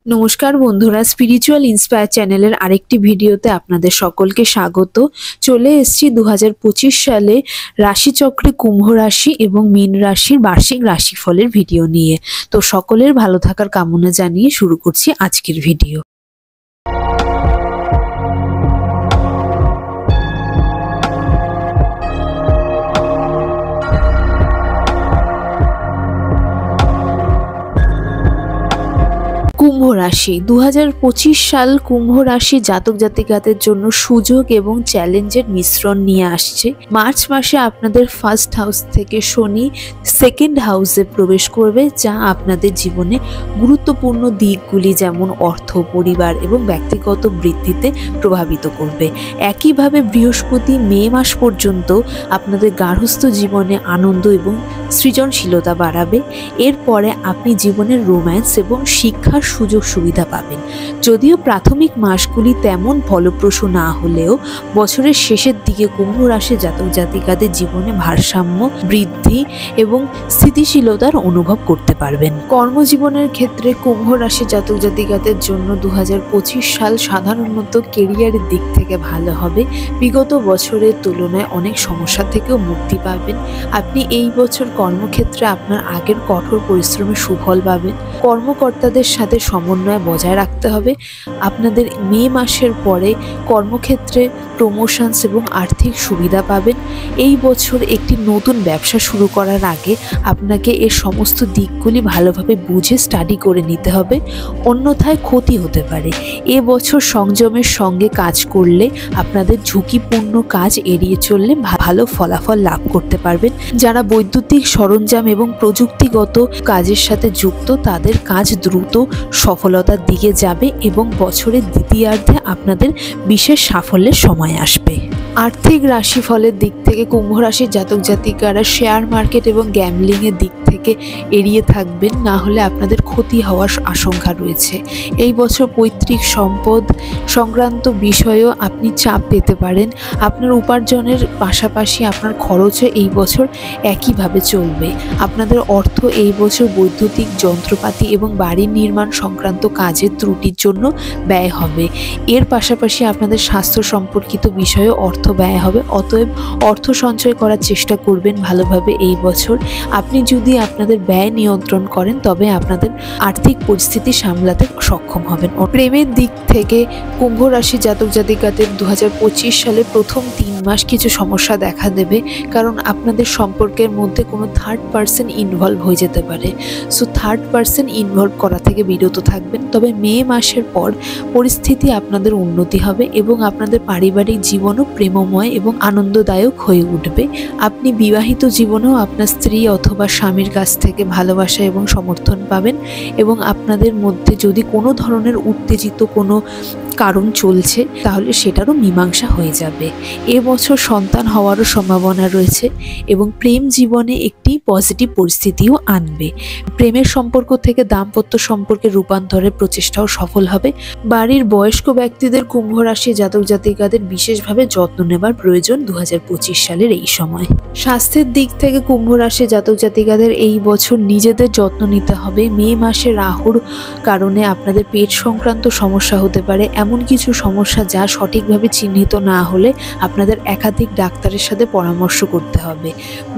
নমস্কার বন্ধুরা, spiritual inspire চ্যানেলের আরেকটি ভিডিওতে আপনাদের সকলকে স্বাগত। চলে এসেছি 2025 সালে রাশিচক্রে কুম্ভ রাশি এবং মীন রাশির বার্ষিক রাশিফলের ভিডিও নিয়ে। তো সকলের ভালো থাকার কামনা জানিয়ে শুরু করছি আজকের ভিডিও। কুম্ভ রাশি 2025 সাল কুম্ভ রাশি জাতক জাতিকাদের জন্য সুযোগ এবং চ্যালেঞ্জের মিশ্রণ নিয়ে আসছে। মার্চ মাসে আপনাদের ফার্স্ট হাউস থেকে শনি সেকেন্ড হাউসে প্রবেশ করবে, যা আপনাদের জীবনে গুরুত্বপূর্ণ দিকগুলি যেমন অর্থ, পরিবার এবং ব্যক্তিগত বৃদ্ধিতে প্রভাবিত করবে। একইভাবে বৃহস্পতি মে মাস পর্যন্ত আপনাদের গার্হস্থ্য জীবনে আনন্দ এবং সৃজনশীলতা বাড়াবে। এরপরে আপনি জীবনের রোম্যান্স এবং শিক্ষার সুযোগ সুবিধা পাবেন। যদিও প্রাথমিক মাসগুলি তেমন ফলপ্রসূ না হলেও বছরের শেষের দিকে কুম্ভ রাশি জাতক জাতিকাদের জীবনে ভারসাম্য বৃদ্ধি এবং স্থিতিশীলতার অনুভব করতে পারবেন। কর্মজীবনের ক্ষেত্রে কুম্ভ রাশি জাতক জাতিকাদের জন্য 2025 সাল সাধারণত কেরিয়ারের দিক থেকে ভালো হবে। বিগত বছরের তুলনায় অনেক সমস্যা থেকেও মুক্তি পাবেন। আপনি এই বছর কর্মক্ষেত্রে আপনার আগের কঠোর পরিশ্রমের সুফল পাবেন। কর্মকর্তাদের সাথে সমন্বয় বজায় রাখতে হবে। আপনাদের মে মাসের পরে কর্মক্ষেত্রে প্রমোশনস এবং আর্থিক সুবিধা পাবেন। এই বছর একটি নতুন ব্যবসা শুরু করার আগে আপনাকে এর সমস্ত দিকগুলি ভালোভাবে বুঝে স্টাডি করে নিতে হবে, অন্যথায় ক্ষতি হতে পারে। এ বছর সংযমের সঙ্গে কাজ করলে আপনাদের ঝুঁকিপূর্ণ কাজ এড়িয়ে চললে ভালো ফলাফল লাভ করতে পারবেন। যারা বৈদ্যুতিক সরঞ্জাম এবং প্রযুক্তিগত কাজের সাথে যুক্ত তাদের কাজ দ্রুত সফলতার দিকে যাবে এবং বছরের দ্বিতীয়ার্ধে আপনাদের বিশেষ সাফল্যের সময় আসবে। আর্থিক রাশিফলের দিক থেকে কুম্ভ রাশির জাতক জাতিকারা শেয়ার মার্কেট এবং গ্যাম্বলিং এর দিক থেকে এড়িয়ে থাকবেন, না হলে আপনাদের ক্ষতি হওয়ার আশঙ্কা রয়েছে। এই বছর পৈতৃক সম্পদ সংক্রান্ত বিষয়েও আপনি চাপ পেতে পারেন। আপনার উপার্জনের পাশাপাশি আপনার খরচও এই বছর একইভাবে চলবে। আপনাদের অর্থ এই বছর বৈদ্যুতিক যন্ত্রপাতি এবং বাড়ির নির্মাণ সংক্রান্ত কাজের ত্রুটির জন্য ব্যয় হবে। এর পাশাপাশি আপনাদের স্বাস্থ্য সম্পর্কিত বিষয়ে অর্থ ব্যয় হবে। অতএব অর্থ সঞ্চয় করার চেষ্টা করবেন ভালোভাবে এই বছর। আপনি যদি আপনাদের ব্যয় নিয়ন্ত্রণ করেন তবে আপনাদের আর্থিক পরিস্থিতি সামলাতে সক্ষম হবেন। প্রেমের দিক থেকে কুম্ভ রাশি জাতক জাতিকাদের 2025 সালে প্রথম 3 মাস কিছু সমস্যা দেখা দেবে, কারণ আপনাদের সম্পর্কের মধ্যে কোনো থার্ড পার্সন ইনভলভ হয়ে যেতে পারে। সো থার্ড পার্সন ইনভলভ করা থেকে বিরত থাকবেন। তবে মে মাসের পর পরিস্থিতি আপনাদের উন্নতি হবে এবং আপনাদের পারিবারিক জীবনও প্রেমময় এবং আনন্দদায়ক হয়ে উঠবে। আপনি বিবাহিত জীবনেও আপনার স্ত্রী অথবা স্বামীর কাছ থেকে ভালোবাসা এবং সমর্থন পাবেন এবং আপনাদের মধ্যে যদি কোনো ধরনের উত্তেজিত কোনো কারণ চলছে তাহলে সেটারও মীমাংসা হয়ে যাবে। এবছর সন্তান হওয়ারও সম্ভাবনা রয়েছে এবং প্রেম জীবনে একটি পজিটিভ পরিস্থিতিও আনবে। প্রেমের সম্পর্ক থেকে দাম্পত্য সম্পর্কে রূপান্তরের প্রচেষ্টাও সফল হবে। বাড়ির বয়স্ক ব্যক্তিদের কুম্ভ রাশি জাতক জাতিকাদের বিশেষভাবে যত্ন নেবার প্রয়োজন 2025 সালের এই সময়। স্বাস্থ্যের দিক থেকে কুম্ভ রাশি জাতক জাতিকাদের এই বছর নিজেদের যত্ন নিতে হবে। মে মাসে রাহুর কারণে আপনাদের পেট সংক্রান্ত সমস্যা হতে পারে, এমন কিছু সমস্যা যা সঠিকভাবে চিহ্নিত না হলে আপনাদের একাধিক ডাক্তারের সাথে পরামর্শ করতে হবে।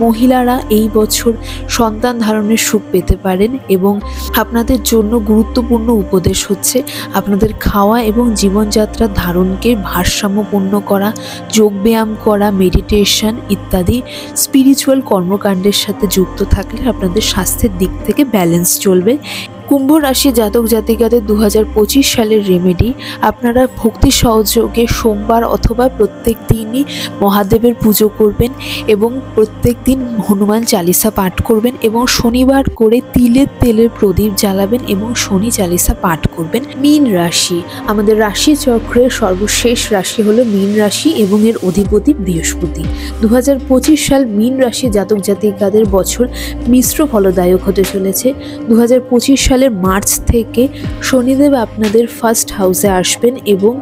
মহিলারা এই বছর সন্তান ধারণের সুখ পেতে পারেন এবং আপনাদের জন্য গুরুত্বপূর্ণ উপদেশ হচ্ছে আপনাদের খাওয়া এবং জীবনযাত্রার ধারণকে ভারসাম্যপূর্ণ করা, যোগব্যায়াম করা, মেডিটেশন ইত্যাদি স্পিরিচুয়াল কর্মকাণ্ডের সাথে যুক্ত থাকলে আপনাদের স্বাস্থ্যের দিক থেকে ব্যালেন্স চলবে। কুম্ভ রাশি জাতক জাতিকাদের 2025 সালের রেমেডি, আপনারা ভক্তি সহযোগে সোমবার অথবা প্রত্যেক দিনই মহাদেবের পুজো করবেন এবং প্রত্যেক দিন হনুমান চালিসা পাঠ করবেন এবং শনিবার করে তিলের তেলের প্রদীপ জ্বালাবেন এবং শনি চালিসা পাঠ করবেন। মীন রাশি আমাদের রাশি চক্রের সর্বশেষ রাশি হলো মীন রাশি এবং এর অধিপতি বৃহস্পতি। 2025 সাল মীন রাশি জাতক জাতিকাদের বছর মিশ্র ফলদায়ক হতে চলেছে। 2025 সাল সালের মার্চ থেকে শনিদেব আপনাদের ফার্স্ট হাউসে আসবেন এবং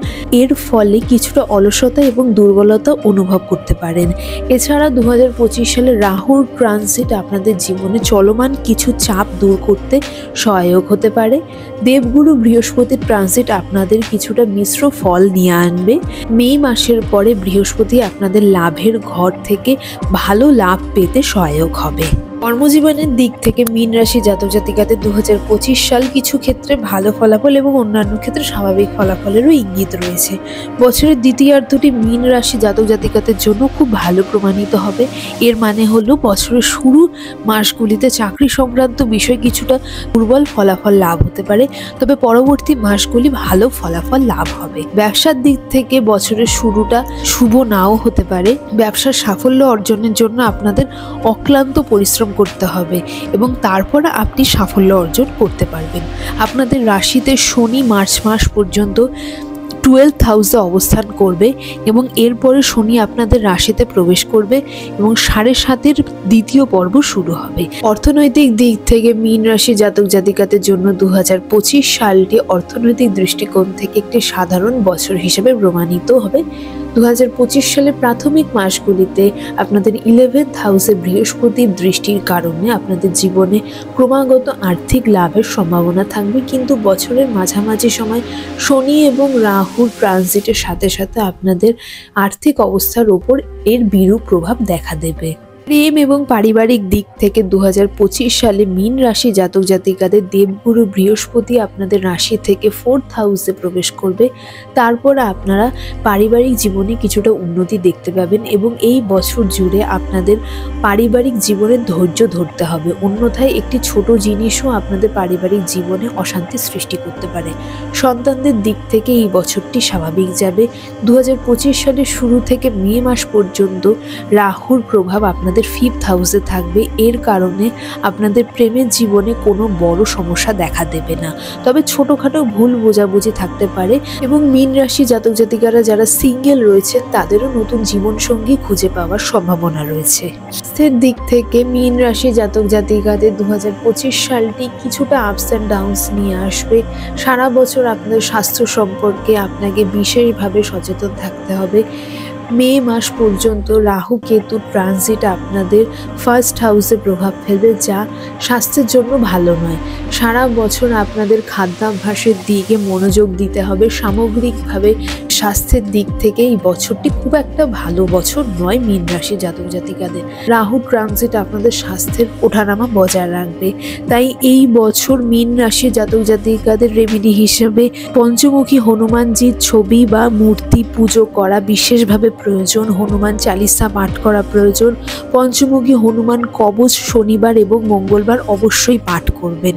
এর ফলে কিছুটা অলসতা এবং দুর্বলতা অনুভব করতে পারেন। এছাড়া 2025 সালে রাহুর ট্রানজিট আপনাদের জীবনে চলমান কিছু চাপ দূর করতে সহায়ক হতে পারে। দেবগুরু বৃহস্পতির ট্রানজিট আপনাদের কিছুটা মিশ্র ফল নিয়ে আনবে। মে মাসের পরে বৃহস্পতি আপনাদের লাভের ঘর থেকে ভালো লাভ পেতে সহায়ক হবে। কর্মজীবনের দিক থেকে মীন রাশি জাতক জাতিকাদের 2025 সাল কিছু ক্ষেত্রে ভালো ফলাফল এবং অন্যান্য ক্ষেত্রে স্বাভাবিক ফলাফলেরও ইঙ্গিত রয়েছে। বছরের দ্বিতীয়ার্ধটি মীন রাশি জাতক জাতিকাদের জন্য খুব ভালো প্রমাণিত হবে। এর মানে হলো বছরের শুরু মাসগুলিতে চাকরি সংক্রান্ত বিষয় কিছুটা দুর্বল ফলাফল লাভ হতে পারে, তবে পরবর্তী মাসগুলি ভালো ফলাফল লাভ হবে। ব্যবসার দিক থেকে বছরের শুরুটা শুভ নাও হতে পারে। ব্যবসার সাফল্য অর্জনের জন্য আপনাদের অক্লান্ত পরিশ্রম করতে হবে এবং তারপর আপনি সাফল্য অর্জন করতে পারবেন। আপনাদের রাশিতে শনি মার্চ মাস পর্যন্ত 12th হাউসে অবস্থান করবে এবং এরপরে শনি আপনাদের রাশিতে প্রবেশ করবে এবং 7.5-এর দ্বিতীয় পর্ব শুরু হবে। অর্থনৈতিক দিক থেকে মীন রাশি জাতক জাতিকাদের জন্য 2025 সালটি অর্থনৈতিক দৃষ্টিকোণ থেকে একটি সাধারণ বছর হিসেবে প্রমাণিত হবে। 2025 সালের প্রাথমিক মাসগুলিতে আপনাদের 11th হাউসে বৃহস্পতির দৃষ্টির কারণে আপনাদের জীবনে ক্রমাগত আর্থিক লাভের সম্ভাবনা থাকবে, কিন্তু বছরের মাঝামাঝি সময় শনি এবং রাহুর ট্রানজিটের সাথে সাথে আপনাদের আর্থিক অবস্থার উপর এর বিরূপ প্রভাব দেখা দেবে। প্রেম এবং পারিবারিক দিক থেকে 2025 সালে মীন রাশি জাতক জাতিকাদের দেবগুরু বৃহস্পতি আপনাদের রাশি থেকে 4th হাউসে প্রবেশ করবে। তারপর আপনারা পারিবারিক জীবনে কিছুটা উন্নতি দেখতে পাবেন এবং এই বছর জুড়ে আপনাদের পারিবারিক জীবনে ধৈর্য ধরতে হবে, অন্যথায় একটি ছোট জিনিসও আপনাদের পারিবারিক জীবনে অশান্তি সৃষ্টি করতে পারে। সন্তানদের দিক থেকে এই বছরটি স্বাভাবিক যাবে। 2025 সালের শুরু থেকে মে মাস পর্যন্ত রাহুর প্রভাব আপনাদের 5th হাউসে থাকবে। এর কারণে আপনাদের প্রেমের জীবনে কোনো বড় সমস্যা দেখা দেবে না, তবে ছোটখাটো ভুল বোঝাবুঝি থাকতে পারে এবং মীন রাশি জাতক জাতিকারা যারা সিঙ্গেল রয়েছে তাদেরও নতুন জীবনসঙ্গী খুঁজে পাওয়ার সম্ভাবনা রয়েছে। স্বাস্থ্যের দিক থেকে মীন রাশি জাতক জাতিকাদের 2025 সালটি কিছুটা আপস অ্যান্ড ডাউনস নিয়ে আসবে। সারা বছর আপনাদের স্বাস্থ্য সম্পর্কে আপনাকে বিশেষভাবে সচেতন থাকতে হবে। মে মাস পর্যন্ত রাহু কেতু ট্রানজিট আপনাদের ফার্স্ট হাউসে প্রভাব ফেলবে, যা স্বাস্থ্যের জন্য ভালো নয়। সারা বছর আপনাদের খাদ্যাভ্যাসের দিকে মনোযোগ দিতে হবে। সামগ্রিকভাবে স্বাস্থ্যের দিক থেকে এই বছরটি খুব একটা ভালো বছর নয় মীন রাশি জাতক জাতিকাদের। রাহু ট্রানজিট আপনাদের স্বাস্থ্যের ওঠানামা বজায় রাখবে, তাই এই বছর মীন রাশি জাতক জাতিকাদের রেমেডি হিসেবে পঞ্চমুখী হনুমানজির ছবি বা মূর্তি পুজো করা বিশেষভাবে প্রয়োজন। হনুমান চালিসা পাঠ করা প্রয়োজন। পঞ্চমুখী হনুমান কবচ শনিবার এবং মঙ্গলবার অবশ্যই পাঠ করবেন।